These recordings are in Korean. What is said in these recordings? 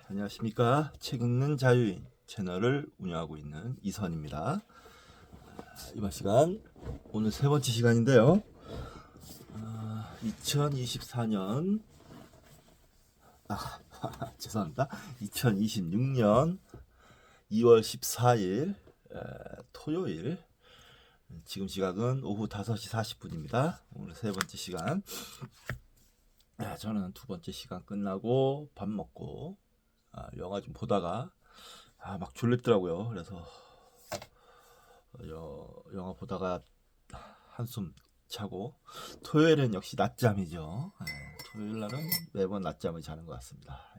안녕하십니까. 책 읽는 자유인 채널을 운영하고 있는 이선입니다. 이번 시간 오늘 세 번째 시간인데요. 2024년 죄송합니다. 2026년 2월 14일 토요일, 지금 시각은 오후 5시 40분입니다. 오늘 세 번째 시간. 저는 두 번째 시간 끝나고 밥 먹고 영화 좀 보다가 막 졸립더라고요. 그래서 영화 보다가 한숨 자고, 토요일은 역시 낮잠이죠. 토요일 날은 매번 낮잠을 자는 것 같습니다.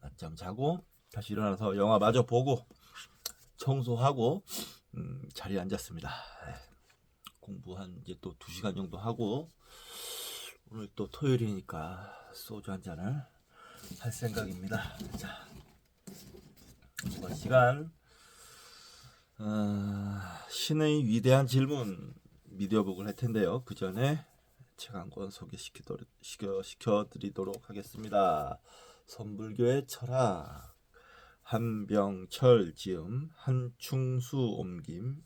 낮잠 자고 다시 일어나서 영화 마저 보고 청소하고 자리에 앉았습니다. 공부 한 이제 또 2시간 정도 하고, 오늘 또 토요일이니까 소주 한 잔을 할 생각입니다. 자, 이번 시간 신의 위대한 질문 미디어북을 할 텐데요. 그 전에 책 한 권 소개시켜드리도록 하겠습니다. 선불교의 철학, 한병철 지음, 한충수 옮김,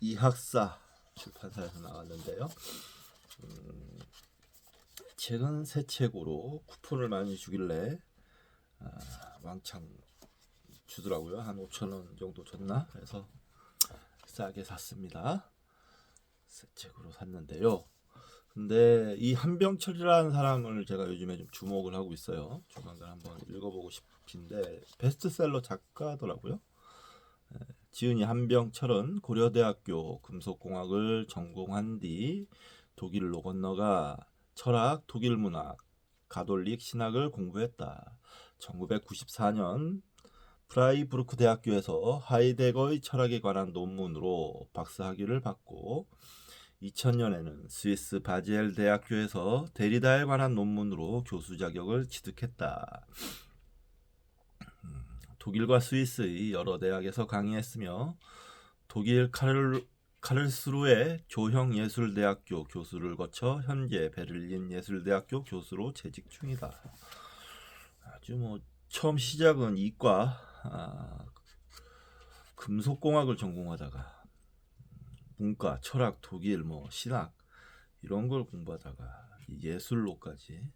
이학사 출판사에서 나왔는데요. 책은 새 책으로 쿠폰을 많이 주길래 왕창 주더라고요. 한 5,000원 정도 줬나? 그래서 싸게 샀습니다. 새 책으로 샀는데요. 근데 이 한병철이라는 사람을 제가 요즘에 좀 주목을 하고 있어요. 조만간 한번 읽어보고 싶은데 베스트셀러 작가더라고요. 지은이 한병철은 고려대학교 금속공학을 전공한 뒤 독일로 건너가 철학, 독일문학, 가톨릭 신학을 공부했다. 1994년 프라이부르크 대학교에서 하이데거의 철학에 관한 논문으로 박사학위를 받고, 2000년에는 스위스 바젤 대학교에서 데리다에 관한 논문으로 교수 자격을 취득했다. 독일과 스위스의 여러 대학에서 강의했으며 독일 카를스루해 조형예술대학교 교수를 거쳐 현재 베를린 예술대학교 교수로 재직 중이다. 아주 처음 시작은 이과 금속공학을 전공하다가 문과, 철학, 독일, 신학 이런 걸 공부하다가 예술로까지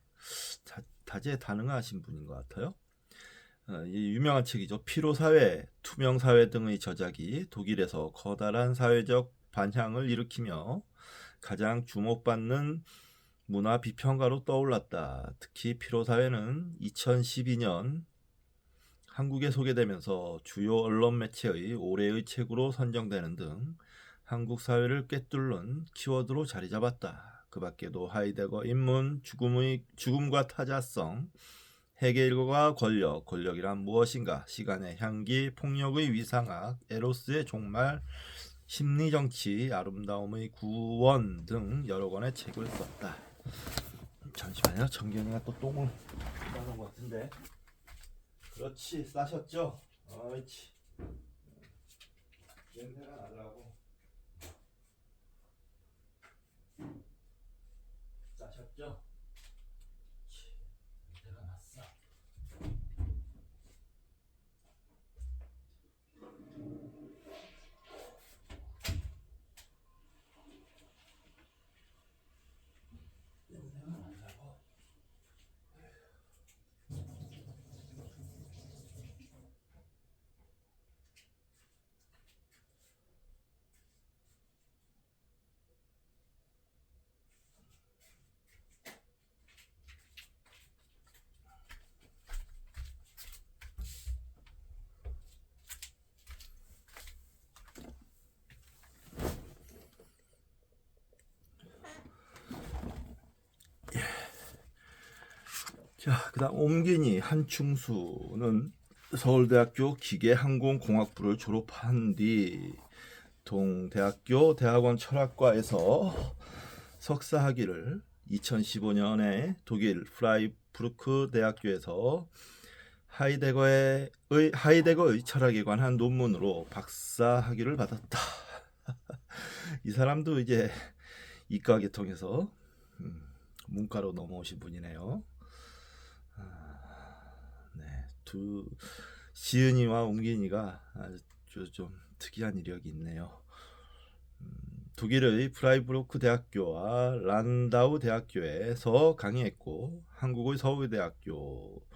다재다능하신 분인 것 같아요. 유명한 책이죠. 피로사회, 투명사회 등의 저작이 독일에서 커다란 사회적 반향을 일으키며 가장 주목받는 문화 비평가로 떠올랐다. 특히 피로사회는 2012년 한국에 소개되면서 주요 언론 매체의 올해의 책으로 선정되는 등 한국 사회를 꿰뚫는 키워드로 자리 잡았다. 그 밖에도 하이데거 인문, 죽음과 타자성, 헤겔과 권력, 권력이란 무엇인가, 시간의 향기, 폭력의 위상학, 에로스의 종말, 심리정치, 아름다움의 구원 등 여러 권의 책을 썼다. 잠시만요. 정견이가 또 똥을 싸는 것 같은데. 그렇지, 싸셨죠? 옳지. 냄새가 나더라고. 싸셨죠? 냄새가 났어. 냄새가 나더라고. 자, 그 다음 옴기니 한충수는 서울대학교 기계항공공학부를 졸업한 뒤 동대학교 대학원 철학과에서 석사학위를, 2015년에 독일 프라이부르크 대학교에서 하이데거의 철학에 관한 논문으로 박사학위를 받았다. 이 사람도 이제 이과 계통에서 문과로 넘어오신 분이네요. 네, 시은이와 웅긴이가 아주 좀 특이한 이력이 있네요. 독일의 프라이부르크 대학교와 란다우 대학교에서 강의했고, 한국의 서울대학교,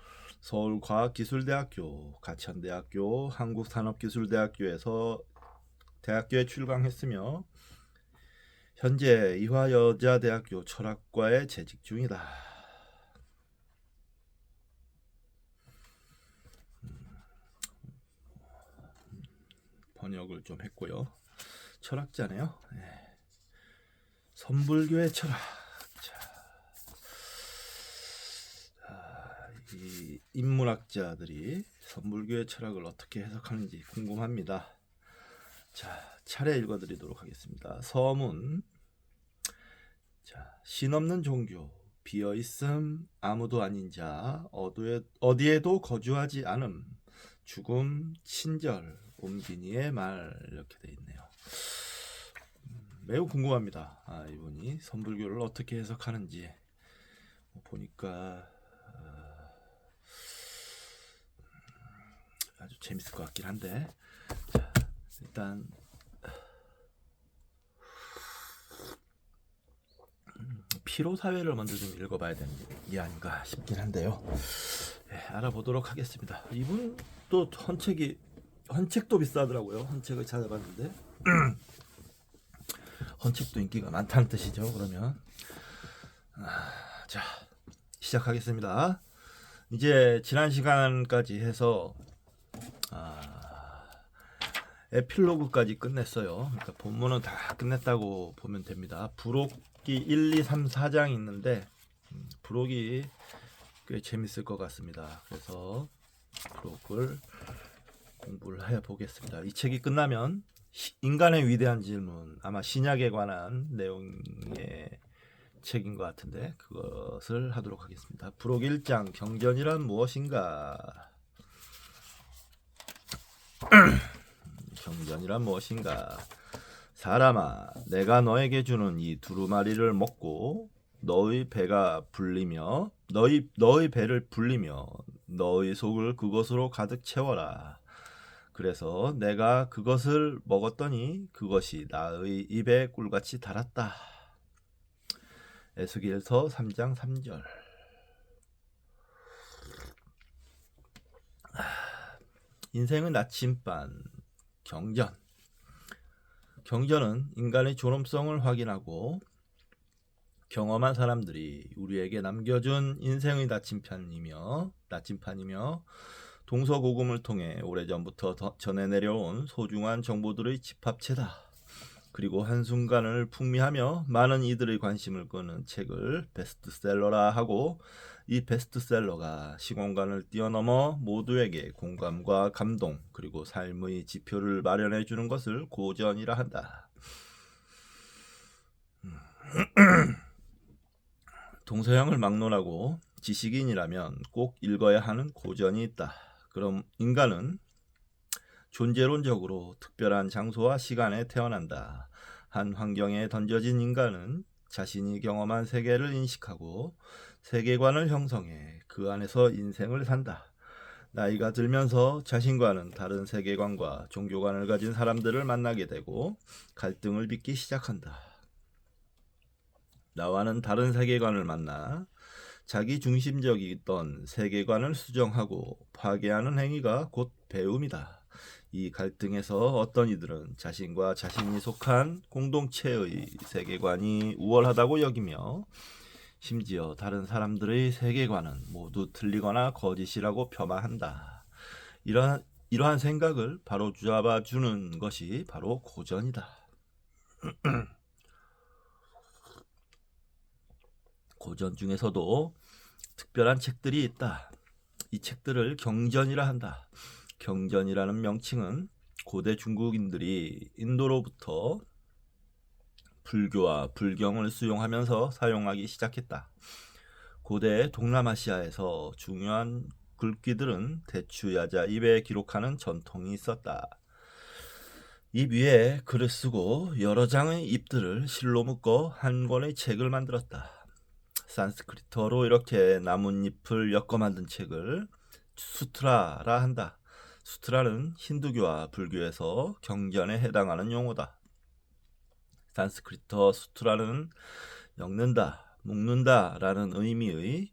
서울과학기술대학교, 가천대학교, 한국산업기술대학교에서 대학교에 출강했으며 현재 이화여자대학교 철학과에 재직 중이다. 번역을 좀 했고요. 철학자네요. 네. 선불교의 철학. 이 인문학자들이 선불교의 철학을 어떻게 해석하는지 궁금합니다. 자, 차례 읽어드리도록 하겠습니다. 서문. 자, 신없는 종교, 비어있음, 아무도 아닌 자, 어디에도 거주하지 않음, 죽음, 친절, 옴기니의 말, 이렇게 돼 있네요. 매우 궁금합니다. 이분이 선불교를 어떻게 해석하는지 보니까 아주 재밌을 것 같긴 한데, 자, 일단 피로 사회를 먼저 좀 읽어봐야 되는 게 아닌가 싶긴 한데요. 네, 알아보도록 하겠습니다. 이분도 헌책도 비싸더라고요. 헌책을 찾아봤는데 헌책도 인기가 많다는 뜻이죠. 그러면 자, 시작하겠습니다. 이제 지난 시간까지 해서 에필로그까지 끝냈어요. 그러니까 본문은 다 끝냈다고 보면 됩니다. 부록이 1, 2, 3, 4장 있는데 부록이 꽤 재밌을 것 같습니다. 그래서 부록을 공부를 해보겠습니다. 이 책이 끝나면 인간의 위대한 질문, 아마 신약에 관한 내용의 책인 것 같은데 그것을 하도록 하겠습니다. 부록 1장 경전이란 무엇인가? 경전이란 무엇인가? 사람아, 내가 너에게 주는 이 두루마리를 먹고 너의 배를 불리며 너의 속을 그것으로 가득 채워라. 그래서 내가 그것을 먹었더니 그것이 나의 입에 꿀같이 달았다. 에스겔서 3장 3절. 인생의 나침반. 경전은 인간의 존엄성을 확인하고 경험한 사람들이 우리에게 남겨준 인생의 나침판이며 동서고금을 통해 오래전부터 전해 내려온 소중한 정보들의 집합체다. 그리고 한순간을 풍미하며 많은 이들의 관심을 끄는 책을 베스트셀러라 하고, 이 베스트셀러가 시공간을 뛰어넘어 모두에게 공감과 감동 그리고 삶의 지표를 마련해 주는 것을 고전이라 한다. 동서양을 막론하고 지식인이라면 꼭 읽어야 하는 고전이 있다. 그럼 인간은 존재론적으로 특별한 장소와 시간에 태어난다. 한 환경에 던져진 인간은 자신이 경험한 세계를 인식하고 세계관을 형성해 그 안에서 인생을 산다. 나이가 들면서 자신과는 다른 세계관과 종교관을 가진 사람들을 만나게 되고 갈등을 빚기 시작한다. 나와는 다른 세계관을 만나 자기 중심적이던 세계관을 수정하고 파괴하는 행위가 곧 배움이다. 이 갈등에서 어떤 이들은 자신과 자신이 속한 공동체의 세계관이 우월하다고 여기며 심지어 다른 사람들의 세계관은 모두 틀리거나 거짓이라고 폄하한다. 이러한 생각을 바로 잡아주는 것이 바로 고전이다. 고전 중에서도 특별한 책들이 있다. 이 책들을 경전이라 한다. 경전이라는 명칭은 고대 중국인들이 인도로부터 불교와 불경을 수용하면서 사용하기 시작했다. 고대 동남아시아에서 중요한 글귀들은 대추야자 입에 기록하는 전통이 있었다. 입 위에 글을 쓰고 여러 장의 잎들을 실로 묶어 한 권의 책을 만들었다. 산스크리트어로 이렇게 나뭇잎을 엮어 만든 책을 수트라라 한다. 수트라는 힌두교와 불교에서 경전에 해당하는 용어다. 산스크리트어 수트라는 엮는다, 묶는다 라는 의미의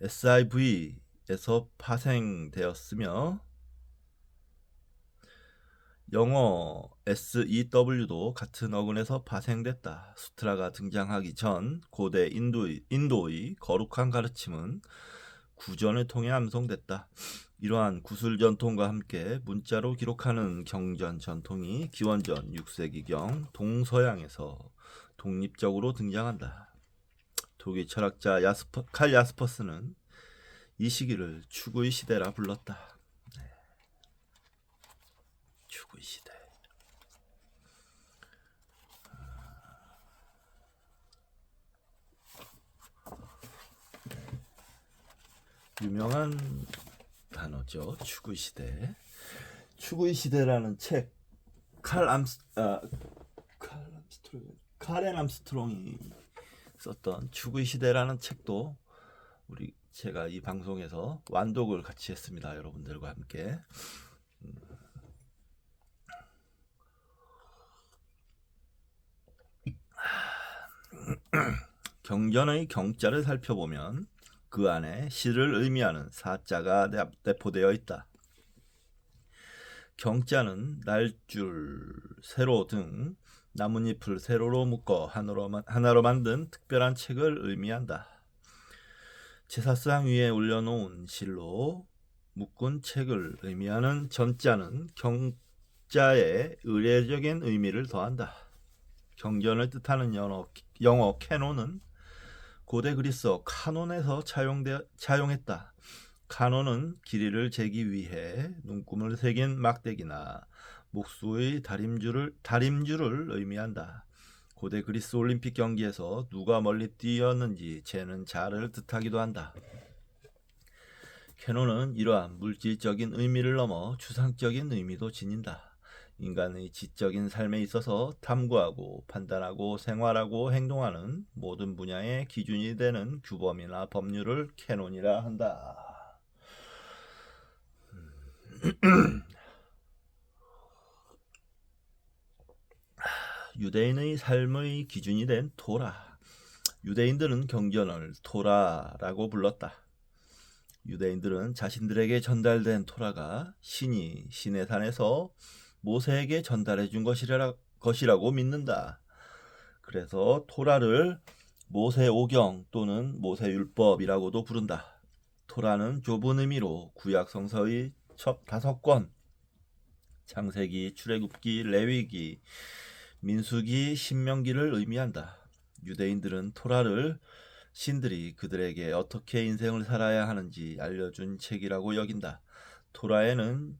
SIV에서 파생되었으며 영어 SEW도 같은 어근에서 파생됐다. 수트라가 등장하기 전 고대 인도의 거룩한 가르침은 구전을 통해 암송됐다. 이러한 구술 전통과 함께 문자로 기록하는 경전 전통이 기원전 6세기경 동서양에서 독립적으로 등장한다. 독일 철학자 칼 야스퍼스는 이 시기를 추구의 시대라 불렀다. 추구의 시대. 유명한 단어죠. 추구의 시대. 추구의 시대라는 책 카렌 암스트롱이 썼던 추구의 시대라는 책도 제가 이 방송에서 완독을 같이 했습니다. 여러분들과 함께. 경전의 경자를 살펴보면 그 안에 시를 의미하는 사자가 내포되어 있다. 경자는 날줄, 세로 등 나뭇잎을 세로로 묶어 하나로 만든 특별한 책을 의미한다. 제사상 위에 올려놓은 실로 묶은 책을 의미하는 전자는 경자의 의례적인 의미를 더한다. 경전을 뜻하는 영어 캐논은 고대 그리스어 카논에서 차용했다. 카논은 길이를 재기 위해 눈금을 새긴 막대기나 목수의 다림줄을 의미한다. 고대 그리스 올림픽 경기에서 누가 멀리 뛰었는지 재는 자를 뜻하기도 한다. 캐논은 이러한 물질적인 의미를 넘어 추상적인 의미도 지닌다. 인간의 지적인 삶에 있어서 탐구하고 판단하고 생활하고 행동하는 모든 분야의 기준이 되는 규범이나 법률을 캐논이라 한다. 유대인의 삶의 기준이 된 토라. 유대인들은 경전을 토라라고 불렀다. 유대인들은 자신들에게 전달된 토라가 신이 신의 산에서 모세에게 전달해 준 것이라고 믿는다. 그래서 토라를 모세오경 또는 모세율법이라고도 부른다. 토라는 좁은 의미로 구약 성서의 첫 5권, 창세기, 출애굽기, 레위기, 민수기, 신명기를 의미한다. 유대인들은 토라를 신들이 그들에게 어떻게 인생을 살아야 하는지 알려준 책이라고 여긴다. 토라에는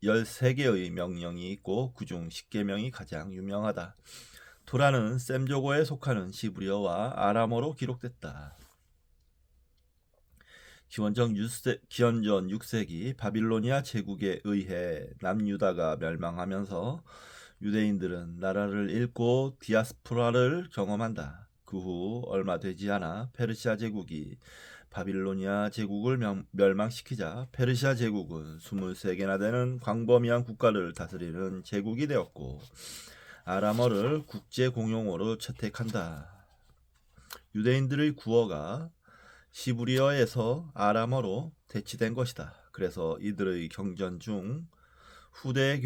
613개의 명령이 있고 그중 10계명이 가장 유명하다. 토라는 셈조고에 속하는 시브리어와 아람어로 기록됐다. 기원전 6세기 바빌로니아 제국에 의해 남유다가 멸망하면서 유대인들은 나라를 잃고 디아스포라를 경험한다. 그 후 얼마 되지 않아 페르시아 제국이 바빌로니아 제국을 멸망시키자 페르시아 제국은 23개나 되는 광범위한 국가를 다스리는 제국이 되었고 아람어를 국제 공용어로 채택한다. 유대인들의 구어가 시브리어에서 아람어로 대치된 것이다. 그래서 이들의 경전 중 후대에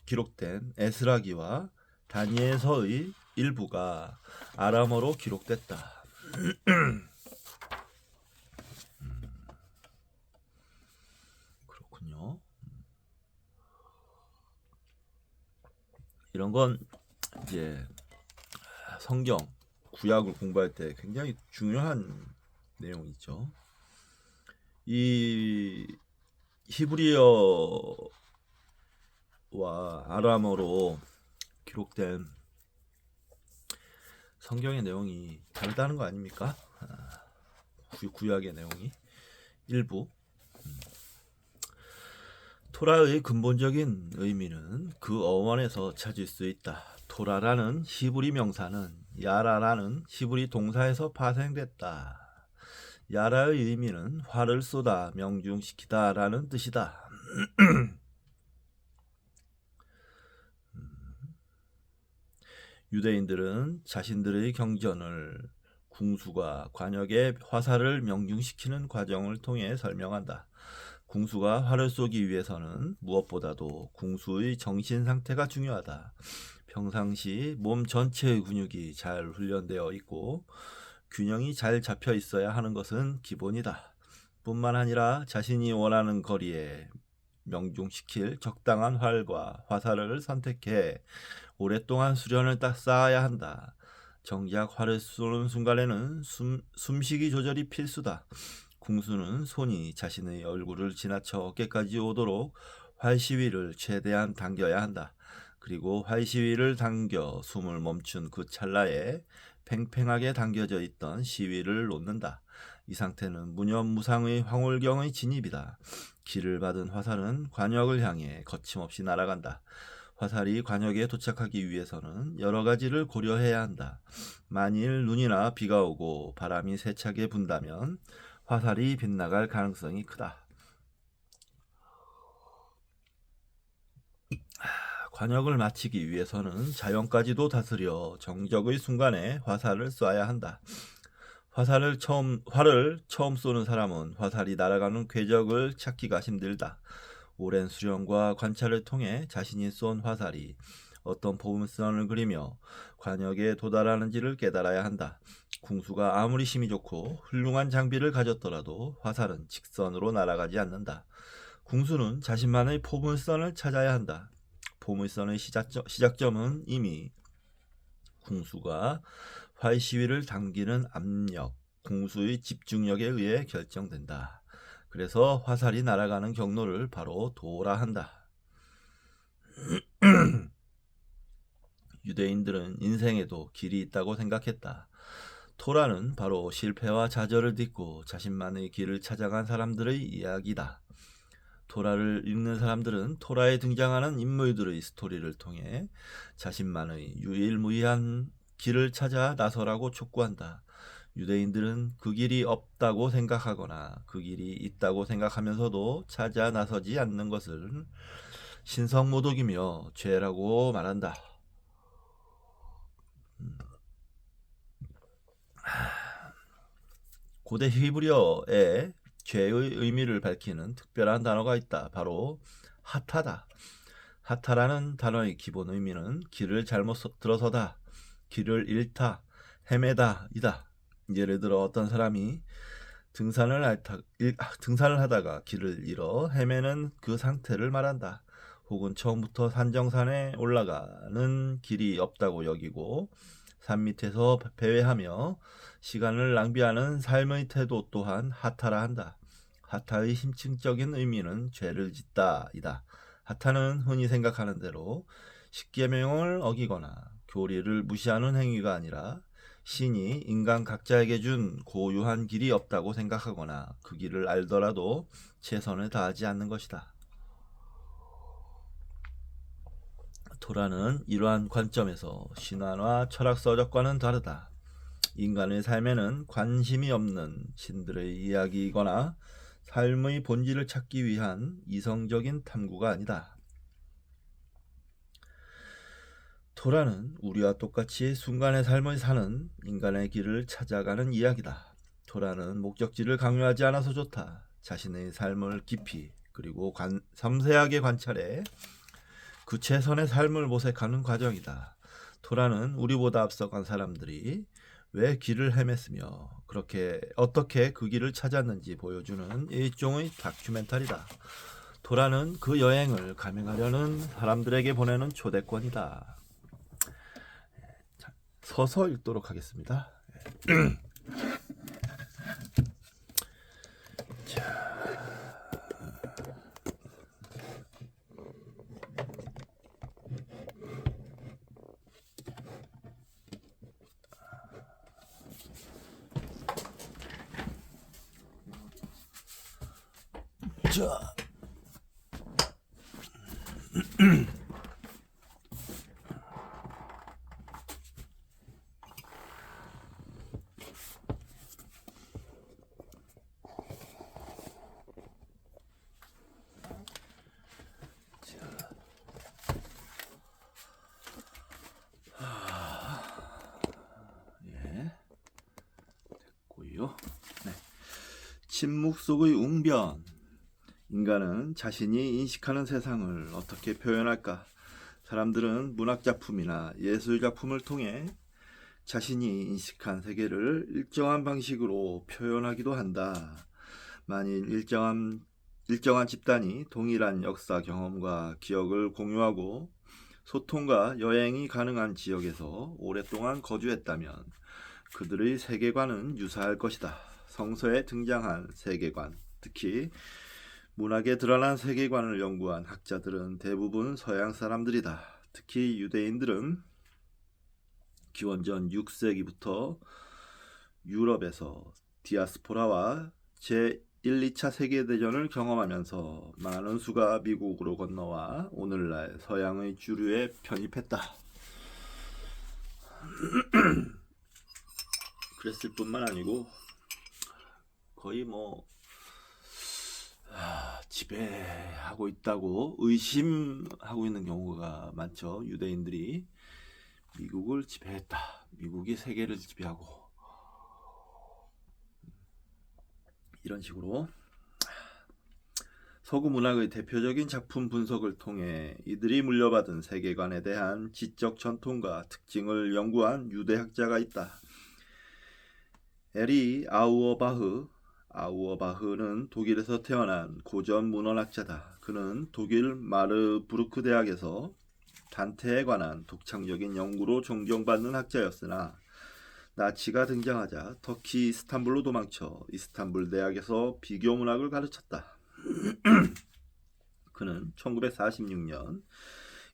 기록된 에스라기와 다니엘서의 일부가 아람어로 기록됐다. 그렇군요. 이런 건 이제 성경, 구약을 공부할 때 굉장히 중요한 내용이죠. 이 히브리어와 아람어로 기록된 성경의 내용이 다르다는 거 아닙니까? 구약의 내용이 일부. 토라의 근본적인 의미는 그 어원에서 찾을 수 있다. 토라라는 히브리 명사는 야라라는 히브리 동사에서 파생됐다. 야라의 의미는 화를 쏟아 명중시키다 라는 뜻이다. 유대인들은 자신들의 경전을 궁수가 관역의 화살을 명중시키는 과정을 통해 설명한다. 궁수가 활을 쏘기 위해서는 무엇보다도 궁수의 정신 상태가 중요하다. 평상시 몸 전체의 근육이 잘 훈련되어 있고 균형이 잘 잡혀 있어야 하는 것은 기본이다. 뿐만 아니라 자신이 원하는 거리에 명중시킬 적당한 활과 화살을 선택해 오랫동안 수련을 쌓아야 한다. 정작 활을 쏘는 순간에는 숨쉬기 조절이 필수다. 궁수는 손이 자신의 얼굴을 지나쳐 어깨까지 오도록 활 시위를 최대한 당겨야 한다. 그리고 활 시위를 당겨 숨을 멈춘 그 찰나에 팽팽하게 당겨져 있던 시위를 놓는다. 이 상태는 무념무상의 황홀경의 진입이다. 기를 받은 화살은 관역을 향해 거침없이 날아간다. 화살이 관역에 도착하기 위해서는 여러 가지를 고려해야 한다. 만일 눈이나 비가 오고 바람이 세차게 분다면 화살이 빗나갈 가능성이 크다. 관역을 마치기 위해서는 자연까지도 다스려 정적의 순간에 화살을 쏴야 한다. 활을 처음 쏘는 사람은 화살이 날아가는 궤적을 찾기가 힘들다. 오랜 수련과 관찰을 통해 자신이 쏜 화살이 어떤 포물선을 그리며 관역에 도달하는지를 깨달아야 한다. 궁수가 아무리 힘이 좋고 훌륭한 장비를 가졌더라도 화살은 직선으로 날아가지 않는다. 궁수는 자신만의 포물선을 찾아야 한다. 포물선의 시작점은 이미 궁수가 활 시위를 당기는 압력, 궁수의 집중력에 의해 결정된다. 그래서 화살이 날아가는 경로를 바로 도라 한다. 유대인들은 인생에도 길이 있다고 생각했다. 토라는 바로 실패와 좌절을 딛고 자신만의 길을 찾아간 사람들의 이야기다. 토라를 읽는 사람들은 토라에 등장하는 인물들의 스토리를 통해 자신만의 유일무이한 길을 찾아 나서라고 촉구한다. 유대인들은 그 길이 없다고 생각하거나 그 길이 있다고 생각하면서도 찾아 나서지 않는 것을 신성모독이며 죄라고 말한다. 고대 히브리어에 죄의 의미를 밝히는 특별한 단어가 있다. 바로 하타다. 하타라는 단어의 기본 의미는 길을 잘못 들어서다, 길을 잃다, 헤매다 이다. 예를 들어 어떤 사람이 등산을 하다가 길을 잃어 헤매는 그 상태를 말한다. 혹은 처음부터 산정산에 올라가는 길이 없다고 여기고 산 밑에서 배회하며 시간을 낭비하는 삶의 태도 또한 하타라 한다. 하타의 심층적인 의미는 죄를 짓다 이다. 하타는 흔히 생각하는 대로 십계명을 어기거나 교리를 무시하는 행위가 아니라 신이 인간 각자에게 준 고유한 길이 없다고 생각하거나 그 길을 알더라도 최선을 다하지 않는 것이다. 토라는 이러한 관점에서 신화나 철학 서적과는 다르다. 인간의 삶에는 관심이 없는 신들의 이야기이거나 삶의 본질을 찾기 위한 이성적인 탐구가 아니다. 토라는 우리와 똑같이 순간의 삶을 사는 인간의 길을 찾아가는 이야기다. 토라는 목적지를 강요하지 않아서 좋다. 자신의 삶을 깊이 그리고 섬세하게 관찰해 그 최선의 삶을 모색하는 과정이다. 토라는 우리보다 앞서간 사람들이 왜 길을 헤맸으며 어떻게 그 길을 찾았는지 보여주는 일종의 다큐멘터리다. 토라는 그 여행을 감행하려는 사람들에게 보내는 초대권이다. 서서 읽도록 하겠습니다. 자, 보시고요. 네. 침묵 속의 웅변. 인간은 자신이 인식하는 세상을 어떻게 표현할까? 사람들은 문학작품이나 예술작품을 통해 자신이 인식한 세계를 일정한 방식으로 표현하기도 한다. 만일 일정한 집단이 동일한 역사 경험과 기억을 공유하고 소통과 여행이 가능한 지역에서 오랫동안 거주했다면 그들의 세계관은 유사할 것이다. 성서에 등장한 세계관, 특히 문학에 드러난 세계관을 연구한 학자들은 대부분 서양 사람들이다. 특히 유대인들은 기원전 6세기부터 유럽에서 디아스포라와 제1, 2차 세계대전을 경험하면서 많은 수가 미국으로 건너와 오늘날 서양의 주류에 편입했다. 그랬을 뿐만 아니고 거의 지배하고 있다고 의심하고 있는 경우가 많죠. 유대인들이 미국을 지배했다. 미국이 세계를 지배하고 이런 식으로 서구 문학의 대표적인 작품 분석을 통해 이들이 물려받은 세계관에 대한 지적 전통과 특징을 연구한 유대학자가 있다. 에리 아우어바흐는 독일에서 태어난 고전 문헌학자다. 그는 독일 마르부르크 대학에서 단테에 관한 독창적인 연구로 존경받는 학자였으나 나치가 등장하자 터키 이스탄불로 도망쳐 이스탄불 대학에서 비교 문학을 가르쳤다. 그는 1946년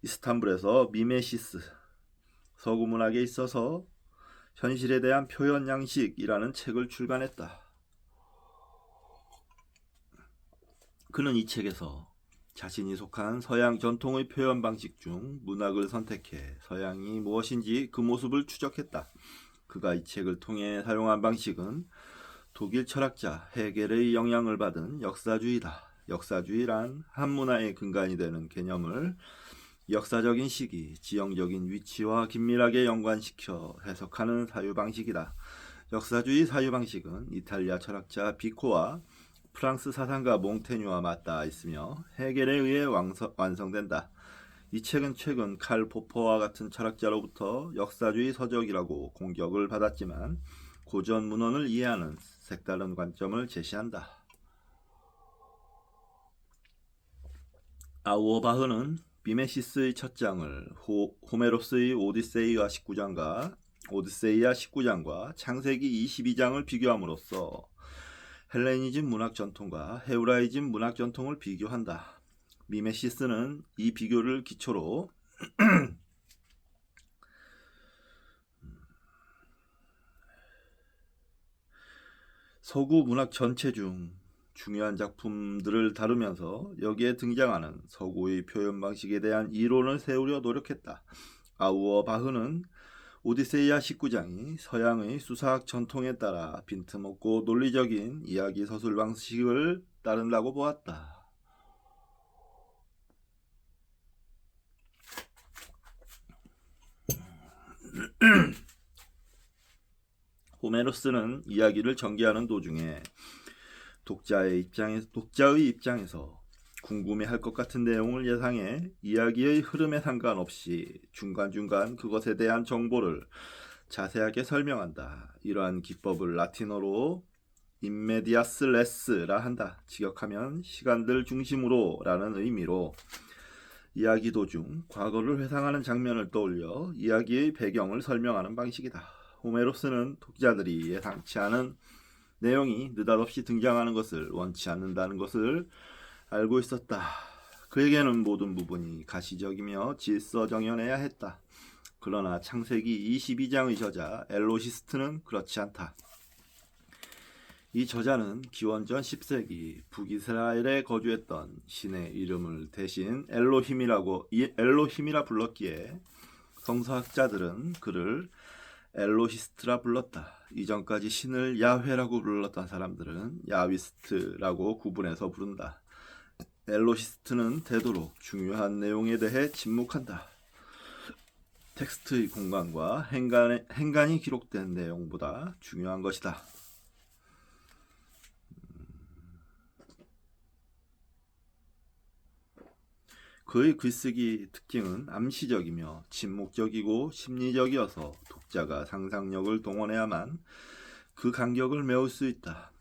이스탄불에서 미메시스, 서구 문학에 있어서 현실에 대한 표현 양식이라는 책을 출간했다. 그는 이 책에서 자신이 속한 서양 전통의 표현 방식 중 문학을 선택해 서양이 무엇인지 그 모습을 추적했다. 그가 이 책을 통해 사용한 방식은 독일 철학자 헤겔의 영향을 받은 역사주의다. 역사주의란 한 문화의 근간이 되는 개념을 역사적인 시기, 지형적인 위치와 긴밀하게 연관시켜 해석하는 사유방식이다. 역사주의 사유방식은 이탈리아 철학자 비코와 프랑스 사상가 몽테뉴와 맞닿아 있으며 헤겔에 의해 완성된다. 이 책은 최근 칼 포퍼와 같은 철학자로부터 역사주의 서적이라고 공격을 받았지만 고전 문헌을 이해하는 색다른 관점을 제시한다. 아우어바흐는 미메시스의 첫 장을 호메로스의 오디세이아 19장과 창세기 22장을 비교함으로써 헬레니즘 문학 전통과 헤브라이즘 문학 전통을 비교한다. 미메시스는 이 비교를 기초로 서구 문학 전체 중 중요한 작품들을 다루면서 여기에 등장하는 서구의 표현 방식에 대한 이론을 세우려 노력했다. 아우어바흐는 오디세이아 19장이 서양의 수사학 전통에 따라 빈틈없고 논리적인 이야기 서술 방식을 따른다고 보았다. 호메로스는 이야기를 전개하는 도중에 독자의 입장에서 궁금해할 것 같은 내용을 예상해 이야기의 흐름에 상관없이 중간중간 그것에 대한 정보를 자세하게 설명한다. 이러한 기법을 라틴어로 인메디아스 레스라 한다. 직역하면 시간들 중심으로 라는 의미로 이야기 도중 과거를 회상하는 장면을 떠올려 이야기의 배경을 설명하는 방식이다. 호메로스는 독자들이 예상치 않은 내용이 느닷없이 등장하는 것을 원치 않는다는 것을 알고 있었다. 그에게는 모든 부분이 가시적이며 질서정연해야 했다. 그러나 창세기 22장의 저자 엘로시스트는 그렇지 않다. 이 저자는 기원전 10세기 북이스라엘에 거주했던 신의 이름을 대신 엘로힘이라 불렀기에 성서학자들은 그를 엘로시스트라 불렀다. 이전까지 신을 야훼라고 불렀던 사람들은 야위스트라고 구분해서 부른다. 엘로시스트는 되도록 중요한 내용에 대해 침묵한다. 텍스트의 공간과 행간이 기록된 내용보다 중요한 것이다. 그의 글쓰기 특징은 암시적이며 침묵적이고 심리적이어서 독자가 상상력을 동원해야만 그 간격을 메울 수 있다.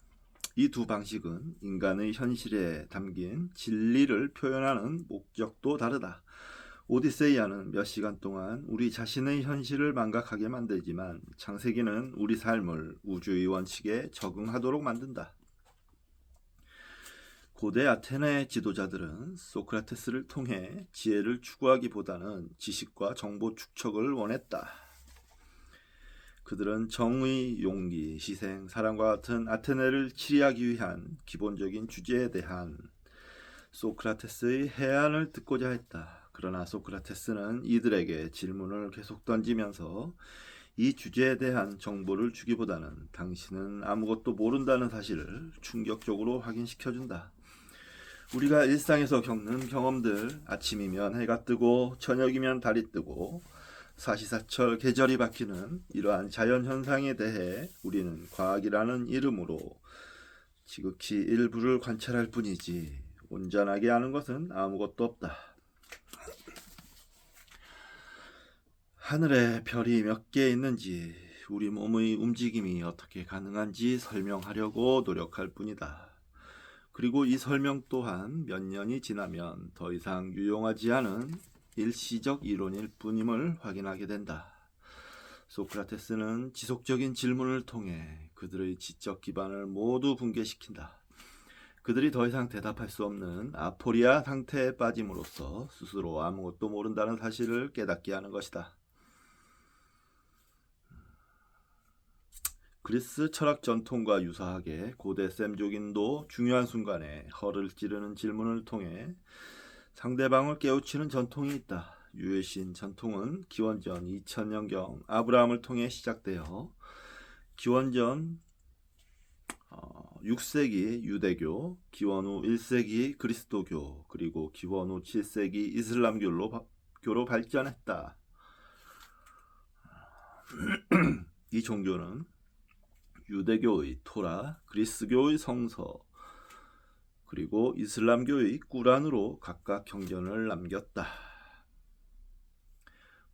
이 두 방식은 인간의 현실에 담긴 진리를 표현하는 목적도 다르다. 오디세이아는 몇 시간 동안 우리 자신의 현실을 망각하게 만들지만 창세기는 우리 삶을 우주의 원칙에 적응하도록 만든다. 고대 아테네 지도자들은 소크라테스를 통해 지혜를 추구하기보다는 지식과 정보 축적을 원했다. 그들은 정의, 용기, 희생, 사랑과 같은 아테네를 치리하기 위한 기본적인 주제에 대한 소크라테스의 해안을 듣고자 했다. 그러나 소크라테스는 이들에게 질문을 계속 던지면서 이 주제에 대한 정보를 주기보다는 당신은 아무것도 모른다는 사실을 충격적으로 확인시켜준다. 우리가 일상에서 겪는 경험들, 아침이면 해가 뜨고 저녁이면 달이 뜨고 사시사철 계절이 바뀌는 이러한 자연현상에 대해 우리는 과학이라는 이름으로 지극히 일부를 관찰할 뿐이지 온전하게 아는 것은 아무것도 없다. 하늘에 별이 몇 개 있는지 우리 몸의 움직임이 어떻게 가능한지 설명하려고 노력할 뿐이다. 그리고 이 설명 또한 몇 년이 지나면 더 이상 유용하지 않은 일시적 이론일 뿐임을 확인하게 된다. 소크라테스는 지속적인 질문을 통해 그들의 지적 기반을 모두 붕괴시킨다. 그들이 더 이상 대답할 수 없는 아포리아 상태에 빠짐으로써 스스로 아무것도 모른다는 사실을 깨닫게 하는 것이다. 그리스 철학 전통과 유사하게 고대 셈족인도 중요한 순간에 허를 찌르는 질문을 통해 상대방을 깨우치는 전통이 있다. 유해신 전통은 기원전 2000년경 아브라함을 통해 시작되어 기원전 6세기 유대교, 기원 후 1세기 그리스도교, 그리고 기원 후 7세기 이슬람교로 발전했다. 이 종교는 유대교의 토라, 그리스교의 성서, 그리고 이슬람교의 꾸란으로 각각 경전을 남겼다.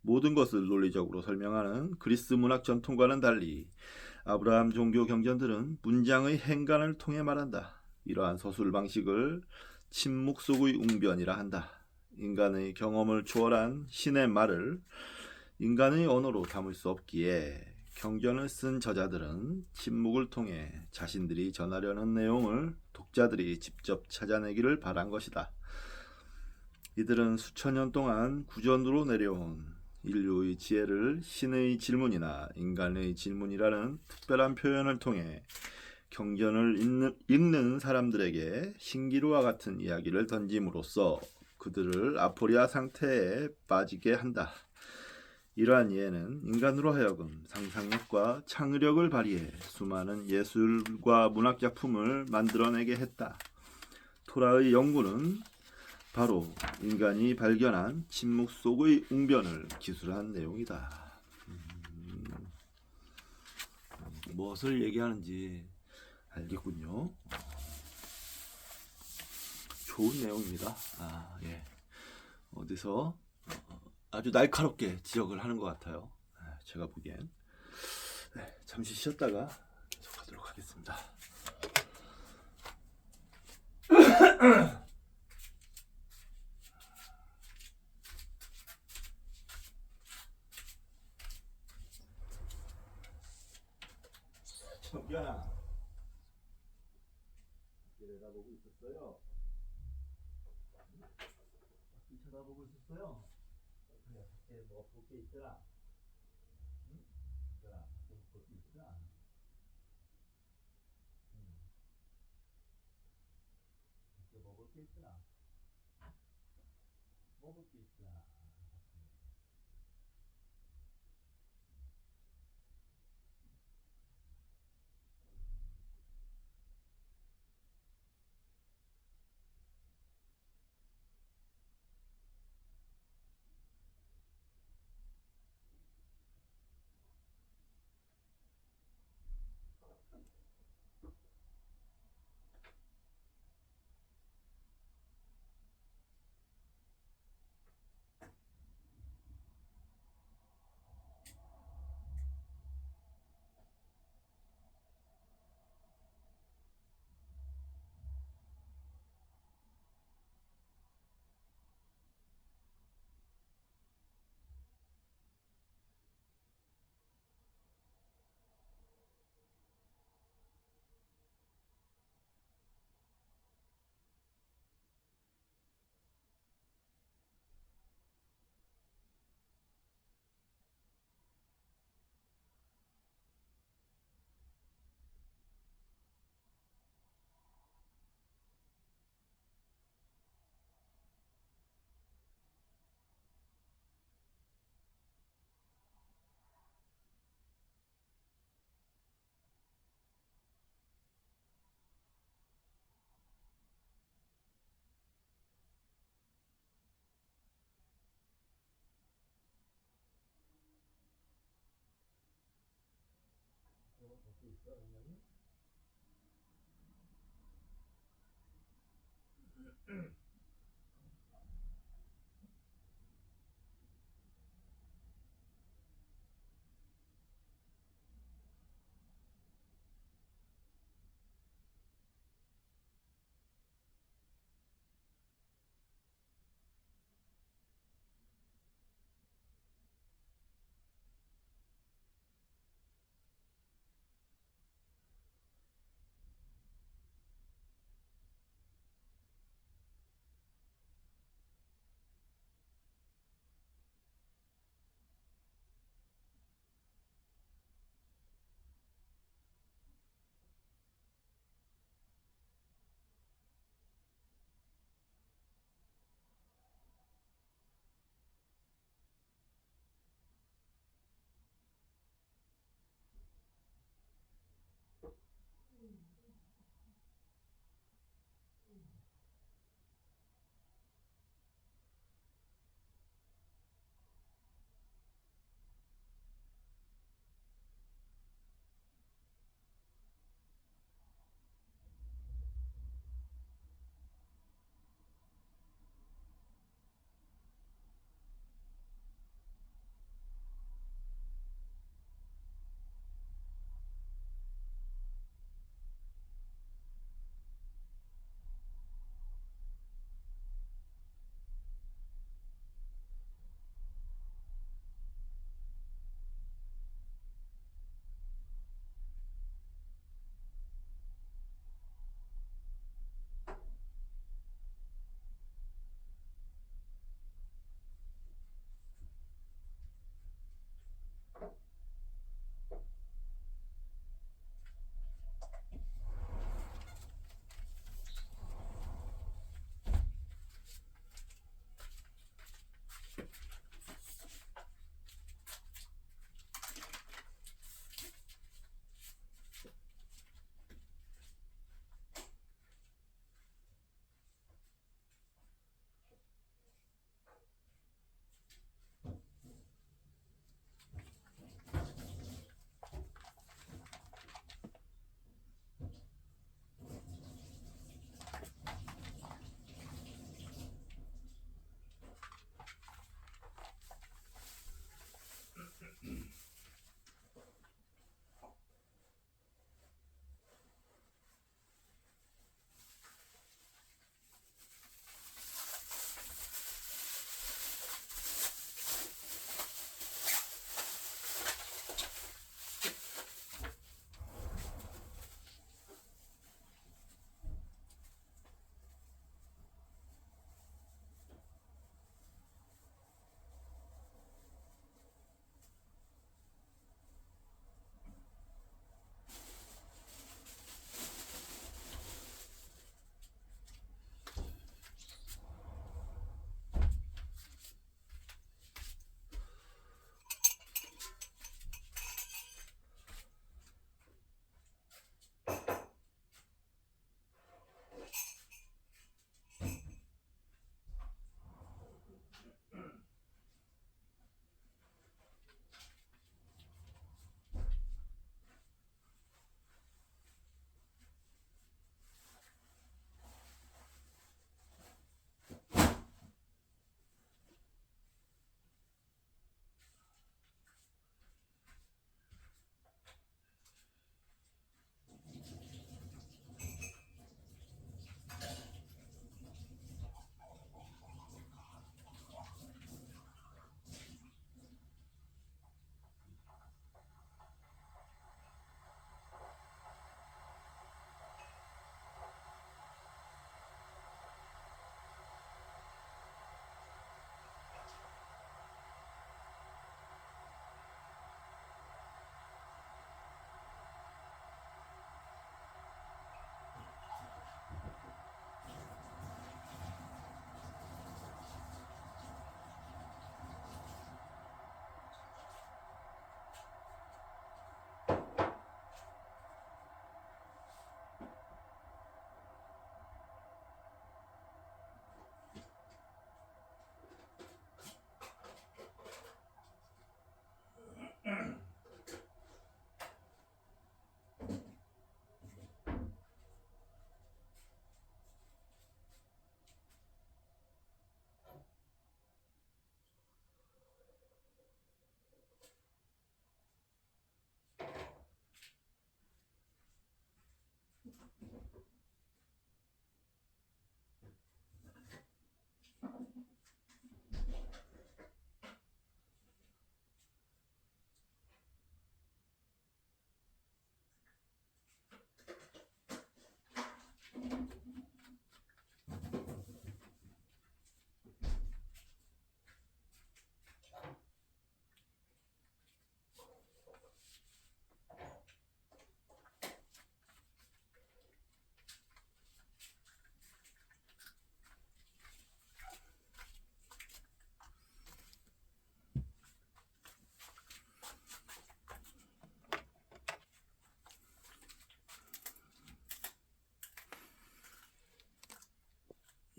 모든 것을 논리적으로 설명하는 그리스 문학 전통과는 달리 아브라함 종교 경전들은 문장의 행간을 통해 말한다. 이러한 서술 방식을 침묵 속의 웅변이라 한다. 인간의 경험을 초월한 신의 말을 인간의 언어로 담을 수 없기에 경전을 쓴 저자들은 침묵을 통해 자신들이 전하려는 내용을 독자들이 직접 찾아내기를 바란 것이다. 이들은 수천 년 동안 구전으로 내려온 인류의 지혜를 신의 질문이나 인간의 질문이라는 특별한 표현을 통해 경전을 읽는 사람들에게 신기루와 같은 이야기를 던짐으로써 그들을 아포리아 상태에 빠지게 한다. 이러한 이해는 인간으로 하여금 상상력과 창의력을 발휘해 수많은 예술과 문학 작품을 만들어내게 했다. 토라의 연구는 바로 인간이 발견한 침묵 속의 웅변을 기술한 내용이다. 무엇을 얘기하는지 알겠군요. 좋은 내용입니다. 예. 어디서 아주 날카롭게 지적을 하는 것 같아요. 제가 보기엔. 잠시 쉬었다가 계속하도록 하겠습니다. 정변아, 내려다보고 있었어요. 쳐다보고 있었어요. 그래, 밖에 뭐 볼 게 있더라. 응? 얘들아, 밖에 볼 게 있더라. 밖에 뭐 볼 게 있더라. 뭐 볼 게 있더라.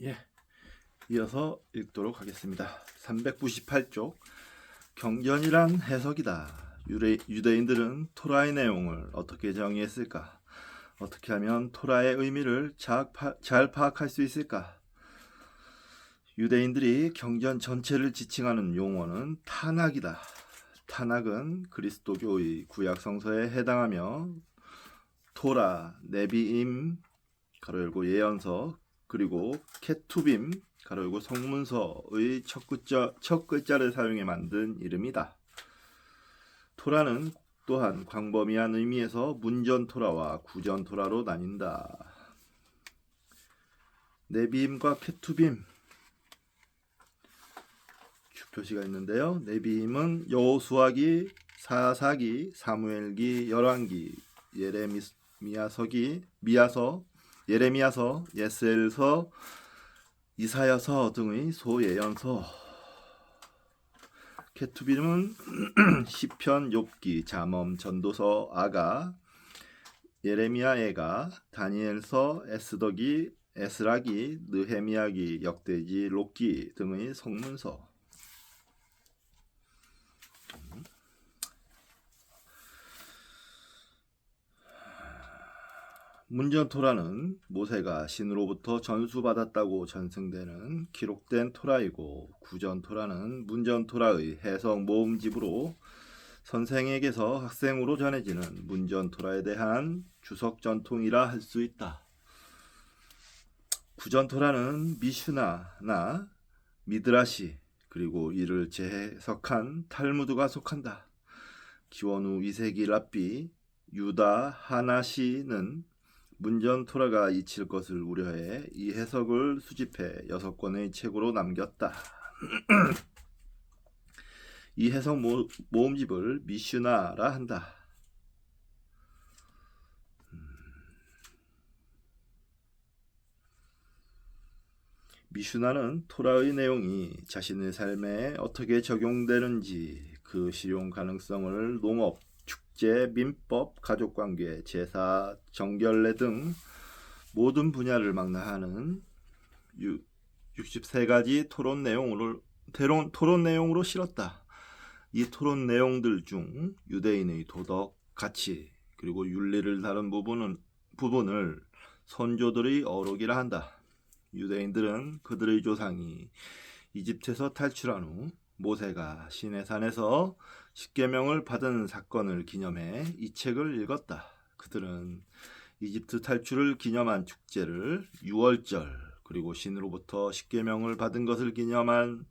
예, 이어서 읽도록 하겠습니다. 398쪽 경전이란 해석이다. 유대인들은 토라의 내용을 어떻게 정의했을까? 어떻게 하면 토라의 의미를 잘 파악할 수 있을까? 유대인들이 경전 전체를 지칭하는 용어는 타낙이다. 타낙은 그리스도교의 구약 성서에 해당하며 토라, 네비임, 가로 열고 예언서, 그리고 케투빔, 가로 열고 성문서의 첫 글자를 사용해 만든 이름이다. 토라는 또한 광범위한 의미에서 문전 토라와 구전 토라로 나뉜다. 네비임과 케투빔 표시가 있는데요. 네비임은 여호수아기, 사사기, 사무엘기, 열왕기, 예레미야서, 예스엘서, 이사야서 등의 소예언서. 케투빔은 시편, 욥기, 잠언, 전도서, 아가, 예레미야애가, 다니엘서, 에스더기, 에스라기, 느헤미야기, 역대지, 록기 등의 성문서. 문전 토라는 모세가 신으로부터 전수받았다고 전승되는 기록된 토라이고, 구전 토라는 문전 토라의 해석 모음집으로 선생에게서 학생으로 전해지는 문전 토라에 대한 주석 전통이라 할 수 있다. 구전 토라는 미슈나나 미드라시, 그리고 이를 재해석한 탈무드가 속한다. 기원 후 2세기 랍비 유다 하나시는 문전 토라가 잊힐 것을 우려해 이 해석을 수집해 6권의 책으로 남겼다. 이 해석 모음집을 미슈나라 한다. 미슈나는 토라의 내용이 자신의 삶에 어떻게 적용되는지, 그 실용 가능성을 농업, 축제, 민법, 가족관계, 제사, 정결례 등 모든 분야를 망라하는 63가지 토론 내용으로 실었다. 이 토론 내용들 중 유대인의 도덕, 가치, 그리고 윤리를 다룬 부분을 선조들의 어록이라 한다. 유대인들은 그들의 조상이 이집트에서 탈출한 후 모세가 시내산에서 십계명을 받은 사건을 기념해 이 책을 읽었다. 그들은 이집트 탈출을 기념한 축제를 유월절, 그리고 신으로부터 십계명을 받은 것을 기념한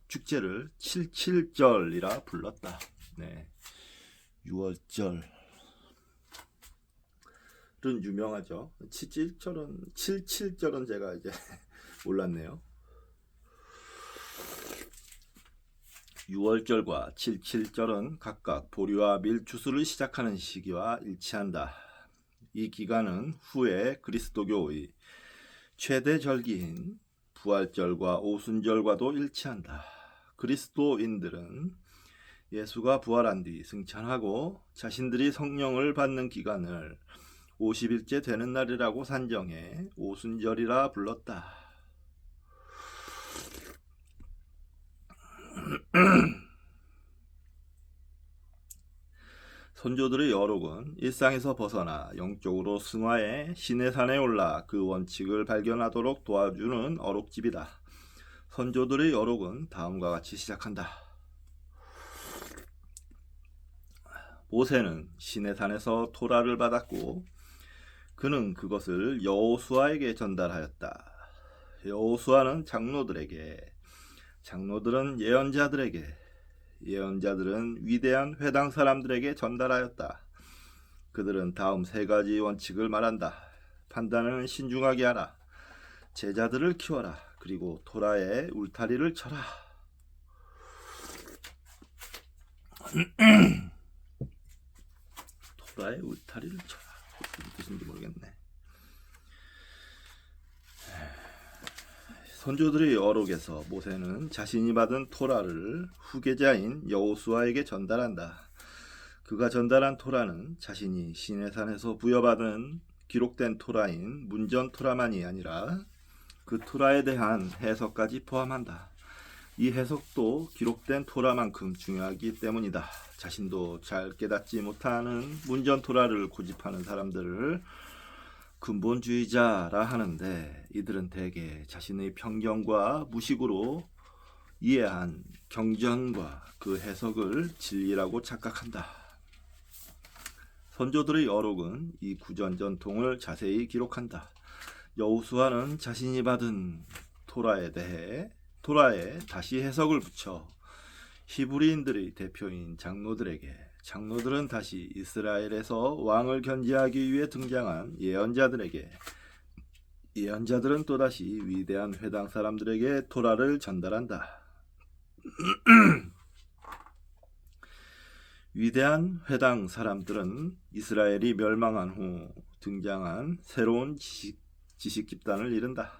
축제를 칠칠절이라 불렀다. 네, 유월절은 유명하죠. 칠칠절은 제가 이제 몰랐네요. 6월절과 77절은 각각 보리와 밀 추수를 시작하는 시기와 일치한다. 이 기간은 후에 그리스도교의 최대 절기인 부활절과 오순절과도 일치한다. 그리스도인들은 예수가 부활한 뒤 승천하고 자신들이 성령을 받는 기간을 50일째 되는 날이라고 산정해 오순절이라 불렀다. 선조들의 어록은 일상에서 벗어나 영적으로 승화해 신의 산에 올라 그 원칙을 발견하도록 도와주는 어록집이다. 선조들의 어록은 다음과 같이 시작한다. 모세는 신의 산에서 토라를 받았고 그는 그것을 여호수아에게 전달하였다. 여호수아는 장로들에게, 장로들은 예언자들에게, 예언자들은 위대한 회당 사람들에게 전달하였다. 그들은 다음 3가지 원칙을 말한다. 판단은 신중하게 하라. 제자들을 키워라. 그리고 토라의 울타리를 쳐라. 토라의 울타리를 쳐라. 무슨 뜻인지 모르겠네. 선조들의 어록에서 모세는 자신이 받은 토라를 후계자인 여호수아에게 전달한다. 그가 전달한 토라는 자신이 시내산에서 부여받은 기록된 토라인 문전 토라만이 아니라 그 토라에 대한 해석까지 포함한다. 이 해석도 기록된 토라만큼 중요하기 때문이다. 자신도 잘 깨닫지 못하는 문전 토라를 고집하는 사람들을 근본주의자라 하는데, 이들은 대개 자신의 편견과 무식으로 이해한 경전과 그 해석을 진리라고 착각한다. 선조들의 어록은 이 구전 전통을 자세히 기록한다. 여호수아는 자신이 받은 토라에 다시 해석을 붙여 히브리인들의 대표인 장로들은 다시 이스라엘에서 왕을 견제하기 위해 등장한 예언자들은 또다시 위대한 회당 사람들에게 토라를 전달한다. 위대한 회당 사람들은 이스라엘이 멸망한 후 등장한 새로운 지식 집단을 이른다.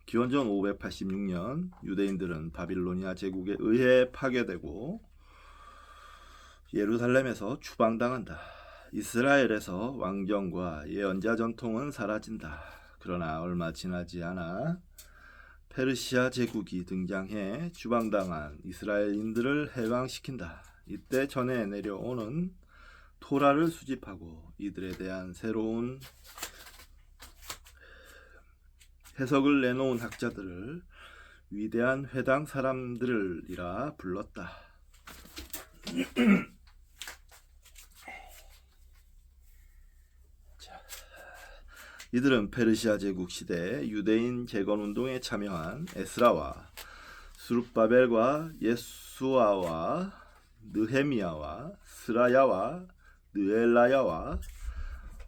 기원전 586년 유대인들은 바빌로니아 제국에 의해 파괴되고 예루살렘에서 추방당한다. 이스라엘에서 왕정과 예언자 전통은 사라진다. 그러나 얼마 지나지 않아 페르시아 제국이 등장해 추방당한 이스라엘인들을 해방시킨다. 이때 전해 내려오는 토라를 수집하고 이들에 대한 새로운 해석을 내놓은 학자들을 위대한 회당 사람들이라 불렀다. 이들은 페르시아 제국 시대 유대인 재건운동에 참여한 에스라와 수룹바벨과 예수아와 느헤미야와 스라야와 느엘라야와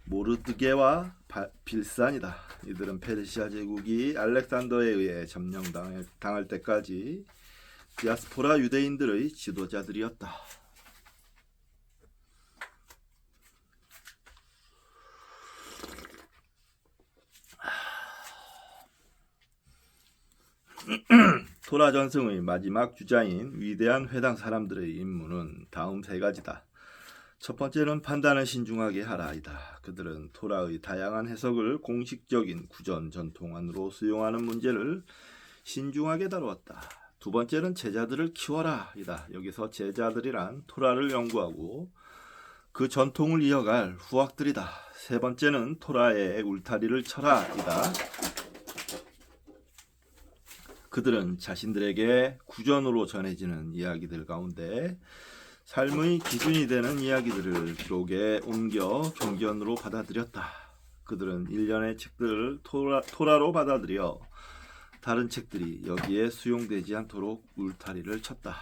모르드게와 빌산이다. 이들은 페르시아 제국이 알렉산더에 의해 점령당할 때까지 디아스포라 유대인들의 지도자들이었다. 토라 전승의 마지막 주자인 위대한 회당 사람들의 임무는 다음 세 가지다. 첫 번째는 판단을 신중하게 하라이다. 그들은 토라의 다양한 해석을 공식적인 구전 전통 안으로 수용하는 문제를 신중하게 다루었다. 두 번째는 제자들을 키워라이다. 여기서 제자들이란 토라를 연구하고 그 전통을 이어갈 후학들이다. 세 번째는 토라의 울타리를 쳐라이다. 그들은 자신들에게 구전으로 전해지는 이야기들 가운데 삶의 기준이 되는 이야기들을 기록에 옮겨 경전으로 받아들였다. 그들은 일련의 책들을 토라로 받아들여 다른 책들이 여기에 수용되지 않도록 울타리를 쳤다.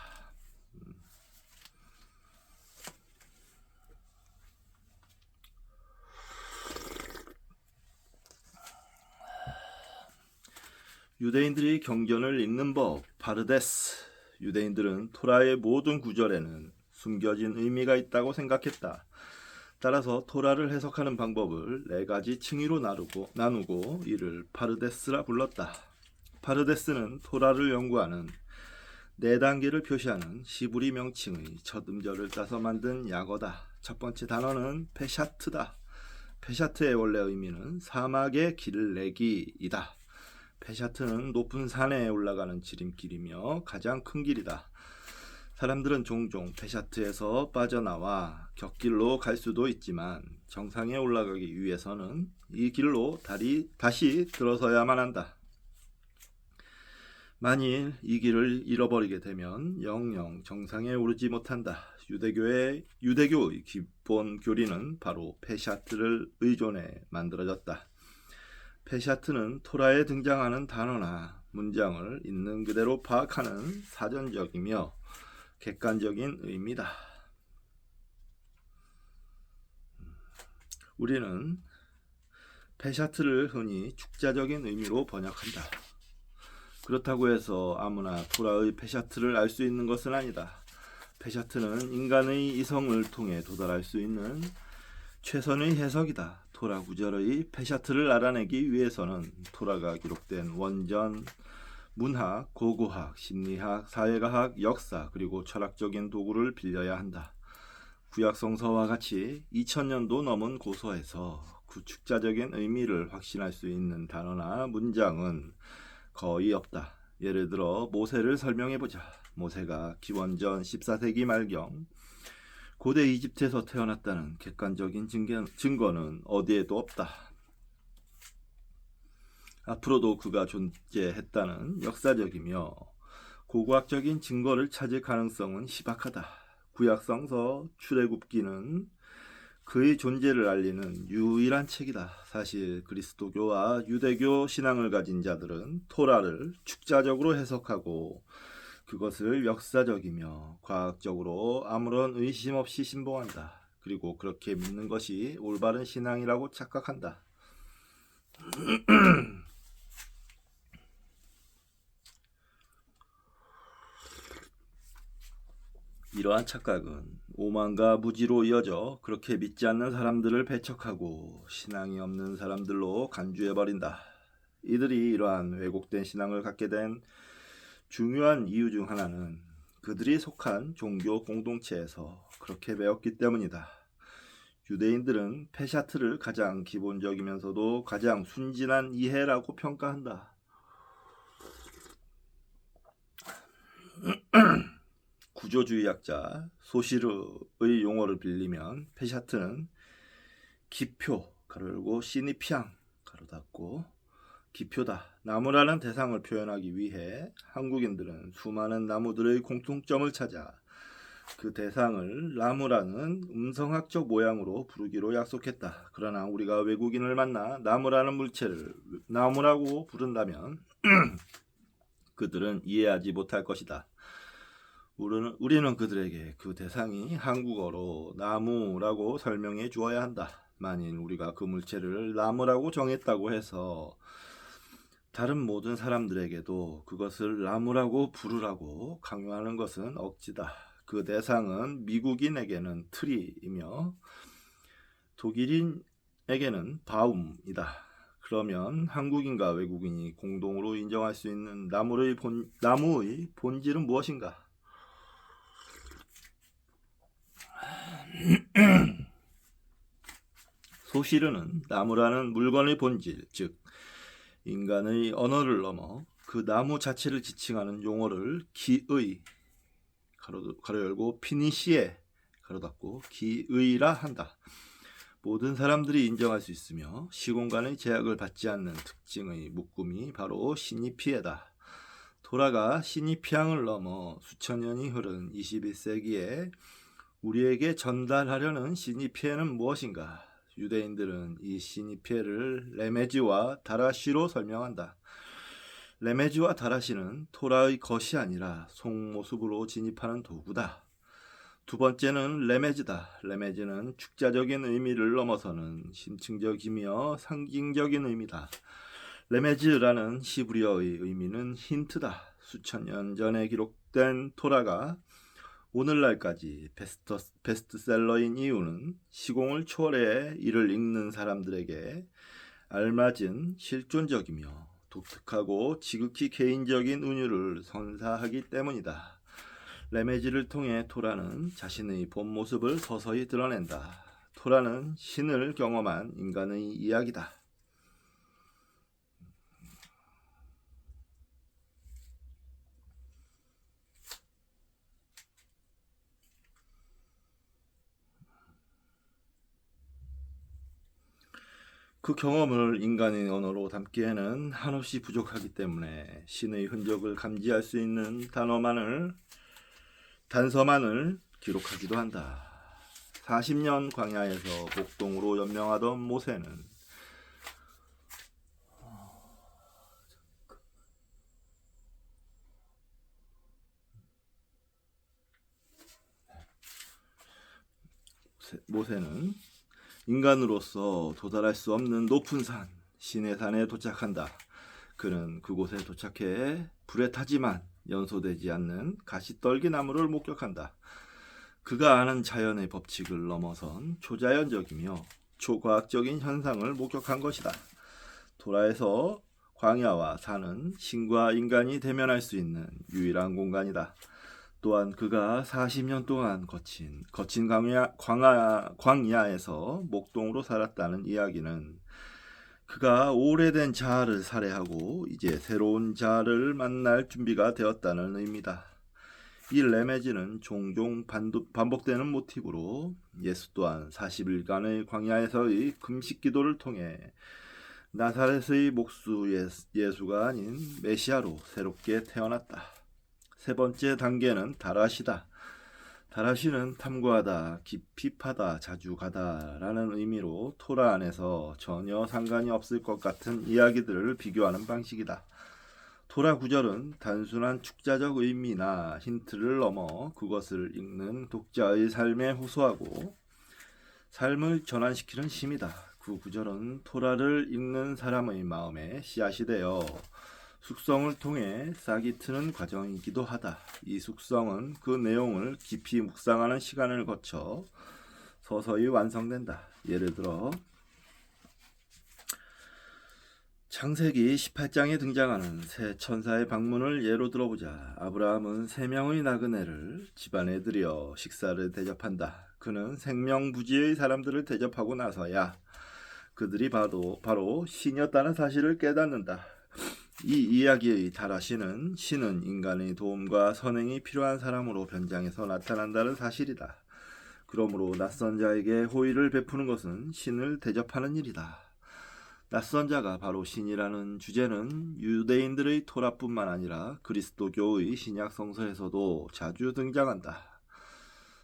유대인들이 경전을 읽는 법, 파르데스. 유대인들은 토라의 모든 구절에는 숨겨진 의미가 있다고 생각했다. 따라서 토라를 해석하는 방법을 네 가지 층위로 나누고 이를 파르데스라 불렀다. 파르데스는 토라를 연구하는 네 단계를 표시하는 시브리 명칭의 첫 음절을 따서 만든 약어다. 첫 번째 단어는 페샤트다. 페샤트의 원래 의미는 사막의 길을 내기이다. 페샤트는 높은 산에 올라가는 지름길이며 가장 큰 길이다. 사람들은 종종 페샤트에서 빠져나와 곁길로 갈 수도 있지만 정상에 올라가기 위해서는 이 길로 다시 들어서야만 한다. 만일 이 길을 잃어버리게 되면 영영 정상에 오르지 못한다. 유대교의 기본 교리는 바로 페샤트를 의존해 만들어졌다. 페샤트는 토라에 등장하는 단어나 문장을 있는 그대로 파악하는 사전적이며 객관적인 의미다. 우리는 페샤트를 흔히 축자적인 의미로 번역한다. 그렇다고 해서 아무나 토라의 페샤트를 알 수 있는 것은 아니다. 페샤트는 인간의 이성을 통해 도달할 수 있는 최선의 해석이다. 토라 구절의 페샤트를 알아내기 위해서는 토라가 기록된 원전, 문학, 고고학, 심리학, 사회과학, 역사, 그리고 철학적인 도구를 빌려야 한다. 구약 성서와 같이 2000년도 넘은 고서에서 구축자적인 의미를 확신할 수 있는 단어나 문장은 거의 없다. 예를 들어 모세를 설명해보자. 모세가 기원전 14세기 말경 고대 이집트에서 태어났다는 객관적인 증거는 어디에도 없다. 앞으로도 그가 존재했다는 역사적이며 고고학적인 증거를 찾을 가능성은 희박하다. 구약성서 출애굽기는 그의 존재를 알리는 유일한 책이다. 사실 그리스도교와 유대교 신앙을 가진 자들은 토라를 축자적으로 해석하고 그것을 역사적이며 과학적으로 아무런 의심 없이 신봉한다. 그리고 그렇게 믿는 것이 올바른 신앙이라고 착각한다. 이러한 착각은 오만과 무지로 이어져 그렇게 믿지 않는 사람들을 배척하고 신앙이 없는 사람들로 간주해버린다. 이들이 이러한 왜곡된 신앙을 갖게 된 중요한 이유 중 하나는 그들이 속한 종교 공동체에서 그렇게 배웠기 때문이다. 유대인들은 페샤트를 가장 기본적이면서도 가장 순진한 이해라고 평가한다. 구조주의학자 소시르의 용어를 빌리면 페샤트는 기표 가로 열고 시니피앙 가로 닫고 기표다. 나무라는 대상을 표현하기 위해 한국인들은 수많은 나무들의 공통점을 찾아 그 대상을 나무라는 음성학적 모양으로 부르기로 약속했다. 그러나 우리가 외국인을 만나 나무라는 물체를 나무라고 부른다면 그들은 이해하지 못할 것이다. 우리는 그들에게 그 대상이 한국어로 나무라고 설명해 주어야 한다. 만일 우리가 그 물체를 나무라고 정했다고 해서 다른 모든 사람들에게도 그것을 나무라고 부르라고 강요하는 것은 억지다. 그 대상은 미국인에게는 트리이며 독일인에게는 바움이다. 그러면 한국인과 외국인이 공동으로 인정할 수 있는 나무의 본질은 무엇인가? 소시르는 나무라는 물건의 본질, 즉 인간의 언어를 넘어 그 나무 자체를 지칭하는 용어를 기의 가로 열고 피니시에 가로 닫고 기의라 한다. 모든 사람들이 인정할 수 있으며 시공간의 제약을 받지 않는 특징의 묶음이 바로 시니피에다. 토라가 시니피앙을 넘어 수천 년이 흐른 21세기에 우리에게 전달하려는 시니피에는 무엇인가? 유대인들은 이 시니피에를 레메지와 다라시로 설명한다. 레메지와 다라시는 토라의 것이 아니라 속모습으로 진입하는 도구다. 두 번째는 레메즈다. 레메즈는 축자적인 의미를 넘어서는 심층적이며 상징적인 의미다. 레메즈라는 히브리어의 의미는 힌트다. 수천 년 전에 기록된 토라가 오늘날까지 베스트셀러인 이유는 시공을 초월해 이를 읽는 사람들에게 알맞은 실존적이며 독특하고 지극히 개인적인 은유를 선사하기 때문이다. 레메지를 통해 토라는 자신의 본 모습을 서서히 드러낸다. 토라는 신을 경험한 인간의 이야기다. 그 경험을 인간의 언어로 담기에는 한없이 부족하기 때문에 신의 흔적을 감지할 수 있는 단서만을 기록하기도 한다. 40년 광야에서 목동으로 연명하던 모세는 인간으로서 도달할 수 없는 높은 산, 시내산에 도착한다. 그는 그곳에 도착해 불에 타지만 연소되지 않는 가시떨기 나무를 목격한다. 그가 아는 자연의 법칙을 넘어선 초자연적이며 초과학적인 현상을 목격한 것이다. 토라에서 광야와 산은 신과 인간이 대면할 수 있는 유일한 공간이다. 또한 그가 40년 동안 거친 광야에서 목동으로 살았다는 이야기는 그가 오래된 자아를 살해하고 이제 새로운 자아를 만날 준비가 되었다는 의미다. 이 레메지는 종종 반복되는 모티브로 예수 또한 40일간의 광야에서의 금식 기도를 통해 나사렛의 목수 예수가 아닌 메시아로 새롭게 태어났다. 세 번째 단계는 다라시다. 다라시는 탐구하다, 깊이 파다, 자주 가다 라는 의미로 토라 안에서 전혀 상관이 없을 것 같은 이야기들을 비교하는 방식이다. 토라 구절은 단순한 축자적 의미나 힌트를 넘어 그것을 읽는 독자의 삶에 호소하고 삶을 전환시키는 힘이다. 그 구절은 토라를 읽는 사람의 마음에 씨앗이 되어 숙성을 통해 싹이 트는 과정이기도 하다. 이 숙성은 그 내용을 깊이 묵상하는 시간을 거쳐 서서히 완성된다. 예를 들어 창세기 18장에 등장하는 새 천사의 방문을 예로 들어보자. 아브라함은 3명의 나그네를 집안에 들여 식사를 대접한다. 그는 생명부지의 사람들을 대접하고 나서야 그들이 바로 신이었다는 사실을 깨닫는다. 이 이야기의 다라시는 신은 인간의 도움과 선행이 필요한 사람으로 변장해서 나타난다는 사실이다. 그러므로 낯선 자에게 호의를 베푸는 것은 신을 대접하는 일이다. 낯선 자가 바로 신이라는 주제는 유대인들의 토라뿐만 아니라 그리스도교의 신약 성서에서도 자주 등장한다.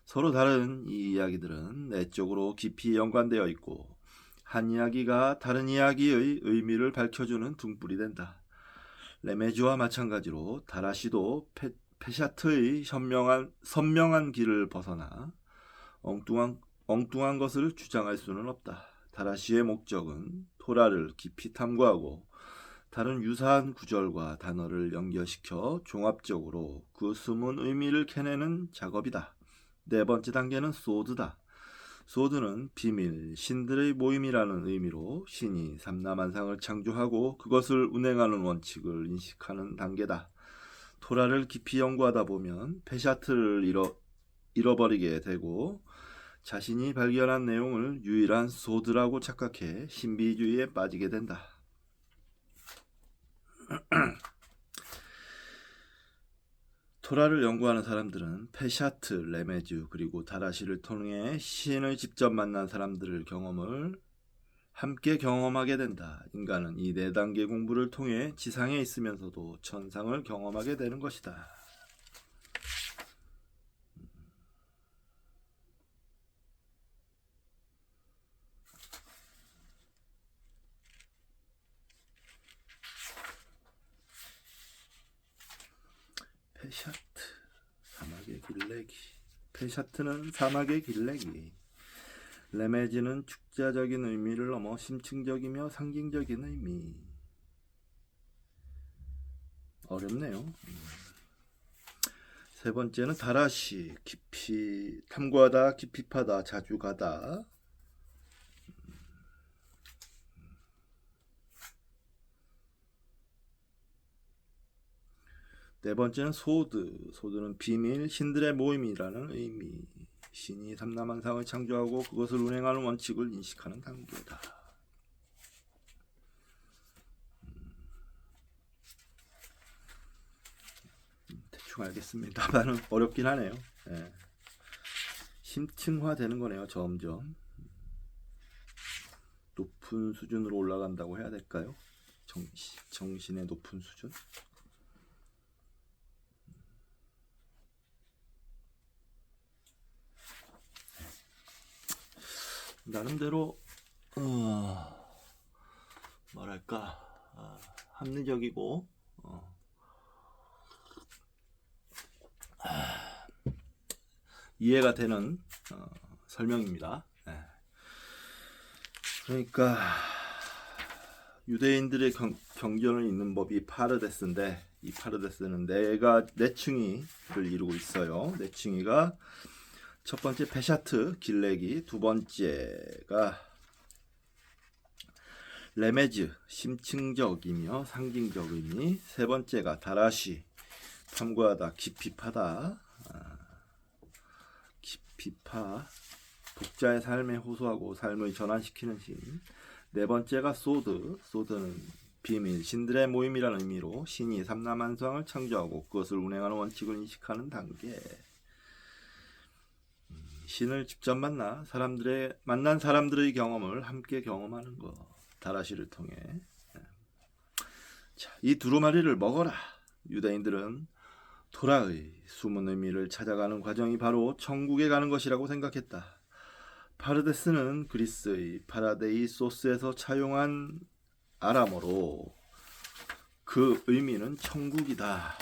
서로 다른 이 이야기들은 내적으로 깊이 연관되어 있고 한 이야기가 다른 이야기의 의미를 밝혀주는 등불이 된다. 레메즈와 마찬가지로 다라시도 페샤트의 선명한 길을 벗어나 엉뚱한 것을 주장할 수는 없다. 다라시의 목적은 토라를 깊이 탐구하고 다른 유사한 구절과 단어를 연결시켜 종합적으로 그 숨은 의미를 캐내는 작업이다. 네 번째 단계는 소드다. 소드는 비밀, 신들의 모임이라는 의미로 신이 삼라만상을 창조하고 그것을 운행하는 원칙을 인식하는 단계다. 토라를 깊이 연구하다 보면 페샤트를 잃어버리게 되고 자신이 발견한 내용을 유일한 소드라고 착각해 신비주의에 빠지게 된다. 토라를 연구하는 사람들은 페샤트, 레메즈 그리고 다라시를 통해 신을 직접 만난 사람들의 경험을 함께 경험하게 된다. 인간은 이 4단계 공부를 통해 지상에 있으면서도 천상을 경험하게 되는 것이다. 페샤트, 사막의 길래기. 페샤트는 사막의 길래기. 레메지는 축자적인 의미를 넘어 심층적이며 상징적인 의미. 어렵네요. 세 번째는 다라시, 깊이 탐구하다, 깊이 파다, 자주 가다. 네 번째는 소드. 소드는 비밀, 신들의 모임이라는 의미. 신이 삼라만상을 창조하고 그것을 운행하는 원칙을 인식하는 단계다. 대충 알겠습니다만은 어렵긴 하네요. 네. 심층화되는 거네요. 점점 높은 수준으로 올라간다고 해야 될까요? 정신의 높은 수준? 나름대로 뭐랄까 합리적이고 이해가 되는 설명입니다. 네. 그러니까 유대인들의 경전을 읽는 법이 파르데스인데 이 파르데스는 네 층이를 이루고 있어요. 네 층이가 첫 번째 페샤트, 길레기, 두 번째가 레메즈, 심층적이며 상징적 의미, 세 번째가 다라시, 탐구하다, 깊이 파다, 비파, 독자의 삶에 호소하고 삶을 전환시키는 신. 네 번째가 소드. 소드는 비밀, 신들의 모임이라는 의미로 신이 삼라만상을 창조하고 그것을 운행하는 원칙을 인식하는 단계. 신을 직접 만난 사람들의 경험을 함께 경험하는 것. 다라시를 통해. 자, 이 두루마리를 먹어라. 유대인들은 토라의 숨은 의미를 찾아가는 과정이 바로 천국에 가는 것이라고 생각했다. 파르데스는 그리스의 파라데이소스에서 차용한 아람어로 그 의미는 천국이다.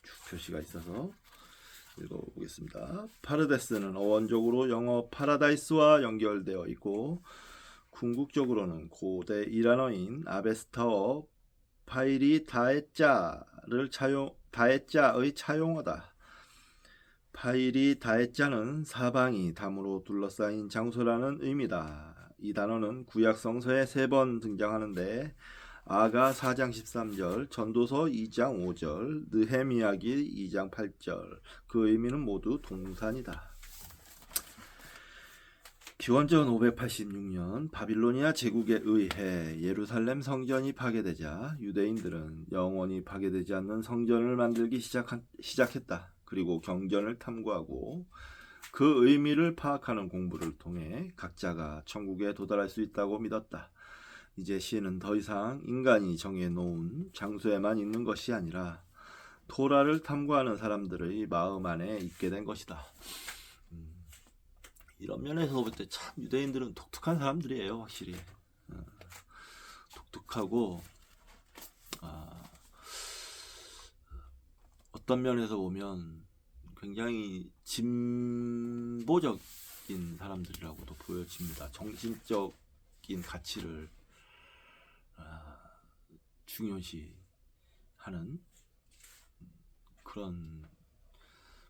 쭉 표시가 있어서 읽어보겠습니다. 파르데스는 어원적으로 영어 파라다이스와 연결되어 있고 궁극적으로는 고대 이란어인 아베스타어 파이리 다에짜의 차용어다. 파이리 다에짜는 사방이 담으로 둘러싸인 장소라는 의미다. 이 단어는 구약 성서에 3번 등장하는데 아가 4장 13절, 전도서 2장 5절, 느헤미야기 2장 8절. 그 의미는 모두 동산이다. 기원전 586년 바빌로니아 제국에 의해 예루살렘 성전이 파괴되자 유대인들은 영원히 파괴되지 않는 성전을 만들기 시작했다. 그리고 경전을 탐구하고 그 의미를 파악하는 공부를 통해 각자가 천국에 도달할 수 있다고 믿었다. 이제 신은 더 이상 인간이 정해놓은 장소에만 있는 것이 아니라 토라를 탐구하는 사람들의 마음 안에 있게 된 것이다. 이런 면에서 볼 때 참 유대인들은 독특한 사람들이에요. 확실히 독특하고 어떤 면에서 보면 굉장히 진보적인 사람들이라고도 보여집니다. 정신적인 가치를 중요시하는 그런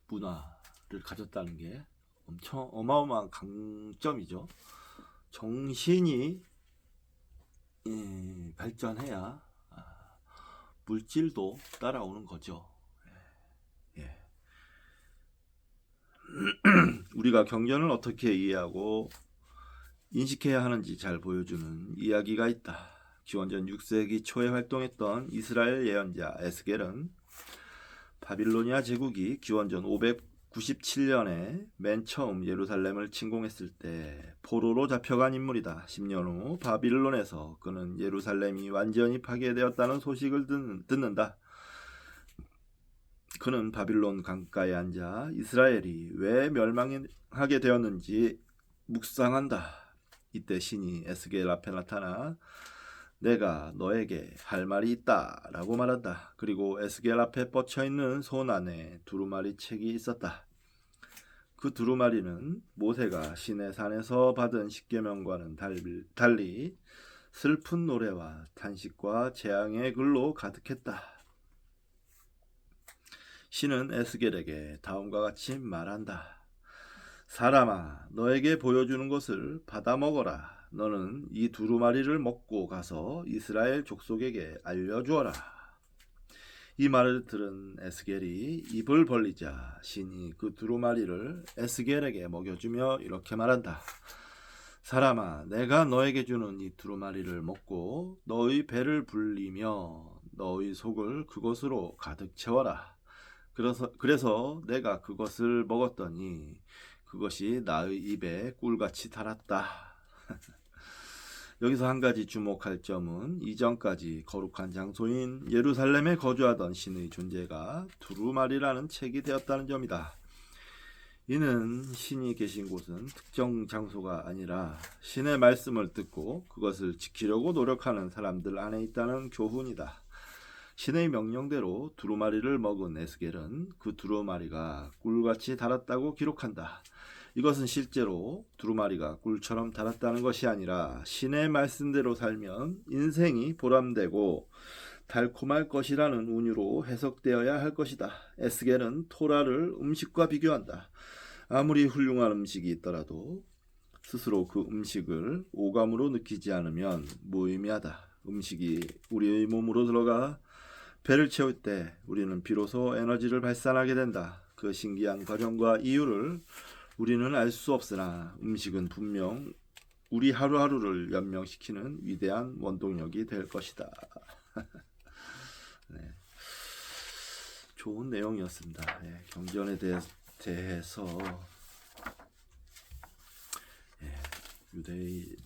문화를 가졌다는 게 엄청 어마어마한 강점이죠. 정신이 발전해야 물질도 따라오는 거죠. 예. 우리가 경전을 어떻게 이해하고 인식해야 하는지 잘 보여주는 이야기가 있다. 기원전 6세기 초에 활동했던 이스라엘 예언자 에스겔은 바빌로니아 제국이 기원전 597년에 맨 처음 예루살렘을 침공했을 때 포로로 잡혀간 인물이다. 10년 후 바빌론에서 그는 예루살렘이 완전히 파괴되었다는 소식을 듣는다. 그는 바빌론 강가에 앉아 이스라엘이 왜 멸망하게 되었는지 묵상한다. 이때 신이 에스겔 앞에 나타나 내가 너에게 할 말이 있다 라고 말한다. 그리고 에스겔 앞에 뻗쳐있는 손 안에 두루마리 책이 있었다. 그 두루마리는 모세가 시내산에서 받은 십계명과는 달리 슬픈 노래와 탄식과 재앙의 글로 가득했다. 신은 에스겔에게 다음과 같이 말한다. 사람아, 너에게 보여주는 것을 받아 먹어라. 너는 이 두루마리를 먹고 가서 이스라엘 족속에게 알려주어라. 이 말을 들은 에스겔이 입을 벌리자 신이 그 두루마리를 에스겔에게 먹여주며 이렇게 말한다. 사람아, 내가 너에게 주는 이 두루마리를 먹고 너의 배를 불리며 너의 속을 그것으로 가득 채워라. 그래서 내가 그것을 먹었더니 그것이 나의 입에 꿀같이 달았다. 여기서 한 가지 주목할 점은 이전까지 거룩한 장소인 예루살렘에 거주하던 신의 존재가 두루마리라는 책이 되었다는 점이다. 이는 신이 계신 곳은 특정 장소가 아니라 신의 말씀을 듣고 그것을 지키려고 노력하는 사람들 안에 있다는 교훈이다. 신의 명령대로 두루마리를 먹은 에스겔은 그 두루마리가 꿀같이 달았다고 기록한다. 이것은 실제로 두루마리가 꿀처럼 달았다는 것이 아니라 신의 말씀대로 살면 인생이 보람되고 달콤할 것이라는 운유로 해석되어야 할 것이다. 에스겔은 토라를 음식과 비교한다. 아무리 훌륭한 음식이 있더라도 스스로 그 음식을 오감으로 느끼지 않으면 무의미하다. 음식이 우리의 몸으로 들어가 배를 채울 때 우리는 비로소 에너지를 발산하게 된다. 그 신기한 과정과 이유를 우리는 알 수 없으나 음식은 분명 우리 하루하루를 연명시키는 위대한 원동력이 될 것이다. 네. 좋은 내용이었습니다. 네, 경전에 대해서 유대인들의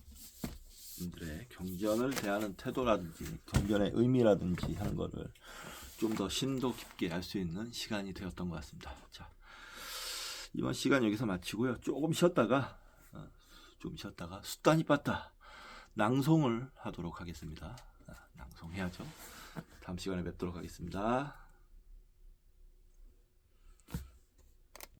경전을 대하는 태도라든지 경전의 의미라든지 하는 거를 좀 더 심도 깊게 알 수 있는 시간이 되었던 것 같습니다. 자, 이번 시간 여기서 마치고요. 조금 쉬었다가 숫단이 빠따 낭송을 하도록 하겠습니다. 낭송해야죠. 다음 시간에 뵙도록 하겠습니다.